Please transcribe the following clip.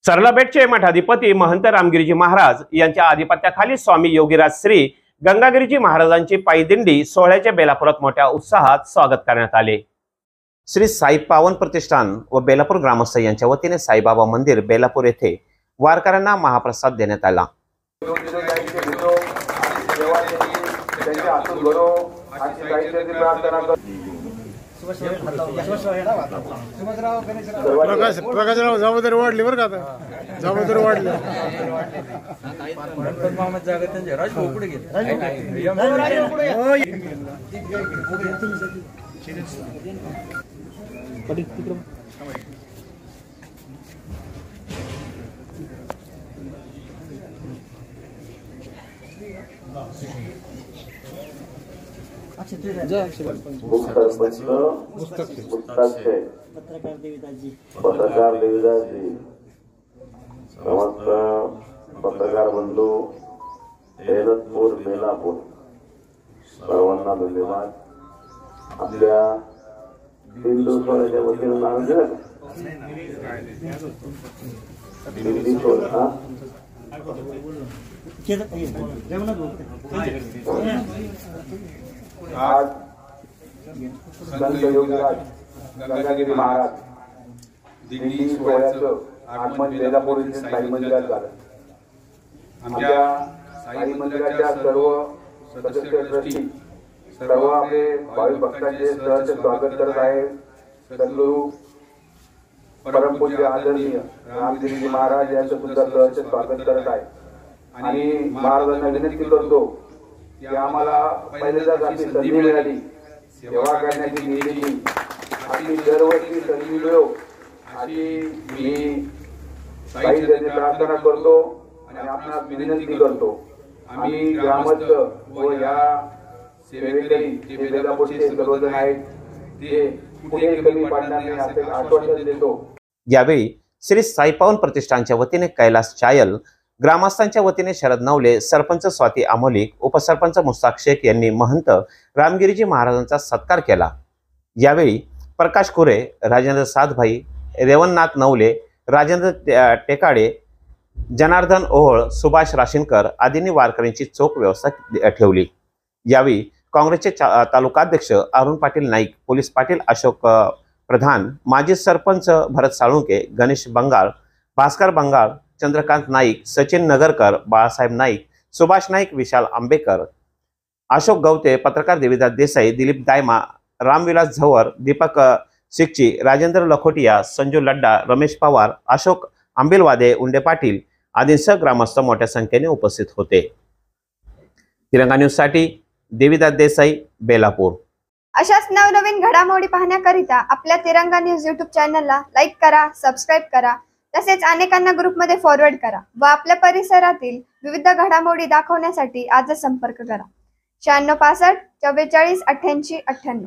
सरलाबेटचे मठाधिपती महंत रामगिरीजी महाराज यांच्या आधिपत्याखाली स्वामी योगीराज श्री गंगागिरीजी महाराजांची पायी दिंडी सोहळ्याच्या बेलापुरात मोठ्या उत्साहात स्वागत करण्यात आले। श्री साई पावन प्रतिष्ठान व बेलापूर ग्रामस्थ यांच्या वतीने साईबाबा मंदिर बेलापूर येथे वारकऱ्यांना महाप्रसाद देण्यात आला। प्रकाशराव जबाबदारी वाढली बरं का, आता जबाबदारी वाढली। पत्रकार देवीदासजी, समस्त पत्रकार बंधू, बेलापूर बेलापूर सर्वांना धन्यवाद। आपल्या हिंदू स्वराज्या वतीने नाव दिलं दिल्ली सोड आज संत योगीराज गंगागिरी महाराज दिल्ली सोहळ्याचं आगमन बेलापूर येथे साई मंदिरात झालं। आमच्या साई मंदिराच्या सर्व सदस्य ट्रस्टी सर्व आपले भाविक भक्तांचे सहर्ष स्वागत करत आहे। सद्गुरू परमपूज्य आदरणीय रामगिरीजी महाराज यांचं सुद्धा सहर्ष स्वागत करत आहे आणि महाराजांना विनंती करतो की आम्हाला पहिल्यांदाच आपली संधी मिळाली सेवा करण्याची निधीची, आपली दरवर्षी संधी मिळो अशी मी साईंची प्रार्थना करतो आणि आपणास विनंती करतो। आम्ही ग्रामस्थ व या सेवेकरी जे बेलापूरचे सर्वजण आहेत ते पुढे कमी पडणार नाही असे आश्वासन देतो। यावेळी श्री साई पावन प्रतिष्ठानच्या वतीने कैलास चायल, ग्रामस्थांच्या वतीने शरद नवले, सरपंच स्वाती आमोलिक, उपसरपंच मुस्ताक शेख यांनी महंत रामगिरीजी महाराजांचा सत्कार केला। यावेळी प्रकाश कुरे, राजेंद्र साधभाई, रेवणनाथ नवले, राजेंद्र टेकाडे, जनार्दन ओहोळ, सुभाष राशीनकर आदींनी वारकऱ्यांची चोख व्यवस्था ठेवली। यावेळी काँग्रेसचे तालुकाध्यक्ष अरुण पाटील नाईक, पोलीस पाटील अशोक प्रधान, माजी सरपंच भरत साळुंके, गणेश बंगाळ, भास्कर बंगाळ, चंद्रकांत नाईक, सचिन नगरकर, बाळासाहेब नाईक, सुभाष नाईक, विशाल आंबेकर, अशोक गवते, पत्रकार देवीदास देसाई, दिलीप दायमा, रामविलास झवर, दीपक सिक्ची, राजेंद्र लखोटिया, संजू लड्डा, रमेश पवार, अशोक आंबिलवादे, उंडे पाटील आदींसह ग्रामस्थ मोठ्या संख्येने उपस्थित होते। तिरंगा न्यूज साठी देवीदास देसाई, बेलापूर। अशाच नवनवीन घडामोडी पाहण्याकरिता आपल्या तिरंगा न्यूज यूट्यूब चॅनलला लाईक करा, सबस्क्राईब करा, तसेच अनेकांना ग्रुपमध्ये फॉरवर्ड करा व आपल्या परिसरातील विविध घडामोडी दाखवण्यासाठी आजच संपर्क करा। 9665 44 88 98।